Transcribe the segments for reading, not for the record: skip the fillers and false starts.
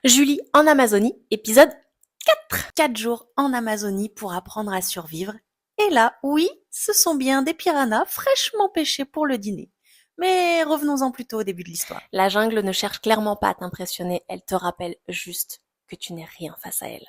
Julie en Amazonie, épisode 4. 4 jours en Amazonie pour apprendre à survivre. Et là, oui, ce sont bien des piranhas fraîchement pêchés pour le dîner. Mais revenons-en plutôt au début de l'histoire. La jungle ne cherche clairement pas à t'impressionner, elle te rappelle juste que tu n'es rien face à elle.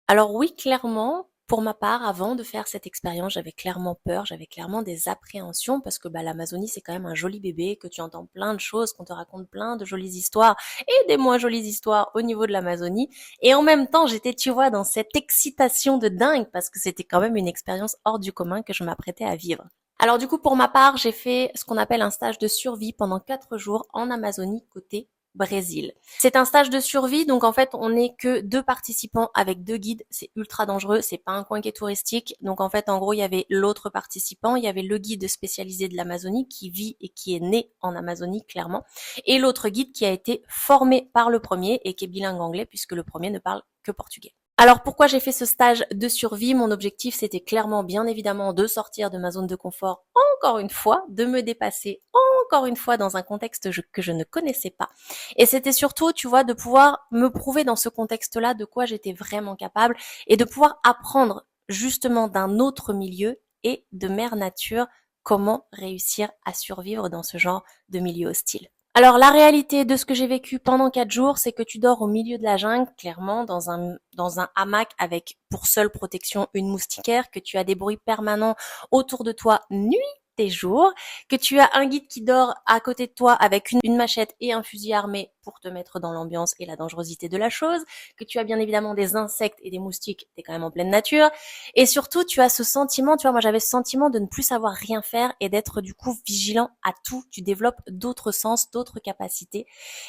Alors oui, clairement, pour ma part, avant de faire cette expérience, j'avais clairement peur, j'avais clairement des appréhensions parce que l'Amazonie, c'est quand même un joli bébé, que tu entends plein de choses, qu'on te raconte plein de jolies histoires et des moins jolies histoires au niveau de l'Amazonie. Et en même temps, j'étais, tu vois, dans cette excitation de dingue parce que c'était quand même une expérience hors du commun que je m'apprêtais à vivre. Alors du coup, pour ma part, j'ai fait ce qu'on appelle un stage de survie pendant 4 jours en Amazonie côté Brésil. C'est un stage de survie, donc en fait, on n'est que 2 participants avec 2 guides. C'est ultra dangereux, c'est pas un coin qui est touristique. Donc en fait, en gros, il y avait l'autre participant, il y avait le guide spécialisé de l'Amazonie qui vit et qui est né en Amazonie, clairement, et l'autre guide qui a été formé par le premier et qui est bilingue anglais puisque le premier ne parle que portugais. Alors pourquoi j'ai fait ce stage de survie? Mon objectif, c'était clairement, bien évidemment, de sortir de ma zone de confort encore une fois, de me dépasser encore une fois dans un contexte que je ne connaissais pas. Et c'était surtout, tu vois, de pouvoir me prouver dans ce contexte-là de quoi j'étais vraiment capable et de pouvoir apprendre justement d'un autre milieu et de mère nature comment réussir à survivre dans ce genre de milieu hostile. Alors la réalité de ce que j'ai vécu pendant 4 jours, c'est que tu dors au milieu de la jungle, clairement, dans un hamac avec pour seule protection une moustiquaire, que tu as des bruits permanents autour de toi nuit et jour, que tu as un guide qui dort à côté de toi avec une machette et un fusil armé pour te mettre dans l'ambiance et la dangerosité de la chose, que tu as bien évidemment des insectes et des moustiques, t'es quand même en pleine nature, et surtout tu as ce sentiment, tu vois, moi j'avais ce sentiment de ne plus savoir rien faire et d'être du coup vigilant à tout, tu développes d'autres sens, d'autres capacités,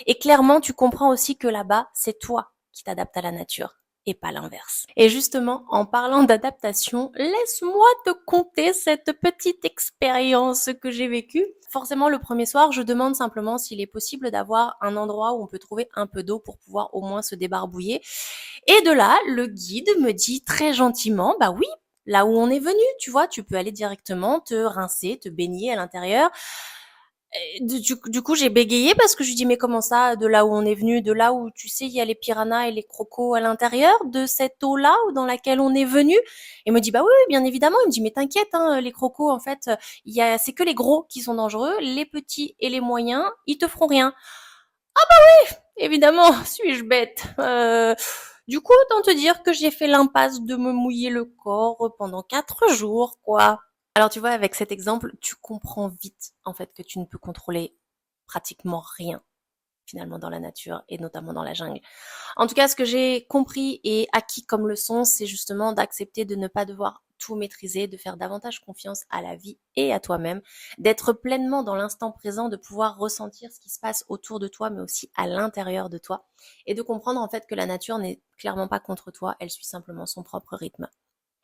et clairement tu comprends aussi que là-bas, c'est toi qui t'adaptes à la nature et pas l'inverse. Et justement, en parlant d'adaptation, laisse-moi te conter cette petite expérience que j'ai vécue. Forcément, le premier soir, je demande simplement s'il est possible d'avoir un endroit où on peut trouver un peu d'eau pour pouvoir au moins se débarbouiller. Et de là, le guide me dit très gentiment, bah oui, là où on est venu, tu vois, tu peux aller directement te rincer, te baigner à l'intérieur. Du coup, j'ai bégayé parce que je lui dis, mais comment ça, de là où on est venu, de là où, tu sais, il y a les piranhas et les crocos à l'intérieur de cette eau-là dans laquelle on est venu? Et il me dit, bah oui, oui, bien évidemment. Il me dit, mais t'inquiète, hein, les crocos, en fait, c'est que les gros qui sont dangereux, les petits et les moyens, ils te feront rien. Évidemment, suis-je bête. Du coup, autant te dire que j'ai fait l'impasse de me mouiller le corps pendant 4 jours, quoi. Alors tu vois, avec cet exemple, tu comprends vite en fait que tu ne peux contrôler pratiquement rien finalement dans la nature et notamment dans la jungle. En tout cas, ce que j'ai compris et acquis comme leçon, c'est justement d'accepter de ne pas devoir tout maîtriser, de faire davantage confiance à la vie et à toi-même, d'être pleinement dans l'instant présent, de pouvoir ressentir ce qui se passe autour de toi, mais aussi à l'intérieur de toi, et de comprendre en fait que la nature n'est clairement pas contre toi, elle suit simplement son propre rythme.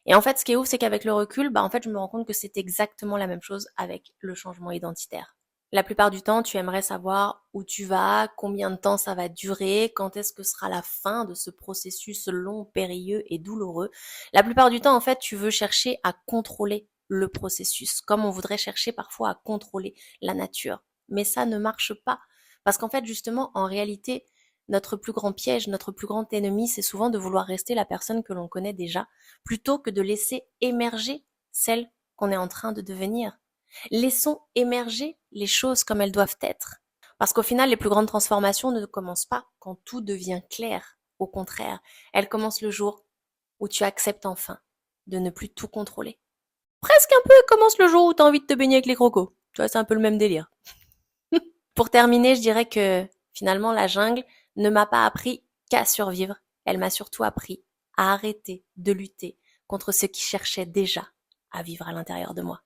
Et en fait, ce qui est ouf, c'est qu'avec le recul, en fait, je me rends compte que c'est exactement la même chose avec le changement identitaire. La plupart du temps, tu aimerais savoir où tu vas, combien de temps ça va durer, quand est-ce que sera la fin de ce processus long, périlleux et douloureux. La plupart du temps, en fait, tu veux chercher à contrôler le processus, comme on voudrait chercher parfois à contrôler la nature. Mais ça ne marche pas. Parce qu'en fait, justement, en réalité, notre plus grand piège, notre plus grand ennemi, c'est souvent de vouloir rester la personne que l'on connaît déjà, plutôt que de laisser émerger celle qu'on est en train de devenir. Laissons émerger les choses comme elles doivent être. Parce qu'au final, les plus grandes transformations ne commencent pas quand tout devient clair. Au contraire, elles commencent le jour où tu acceptes enfin de ne plus tout contrôler. Presque un peu commence le jour où tu as envie de te baigner avec les crocos. Tu vois, c'est un peu le même délire. Pour terminer, je dirais que finalement, la jungle ne m'a pas appris qu'à survivre. Elle m'a surtout appris à arrêter de lutter contre ce qui cherchait déjà à vivre à l'intérieur de moi.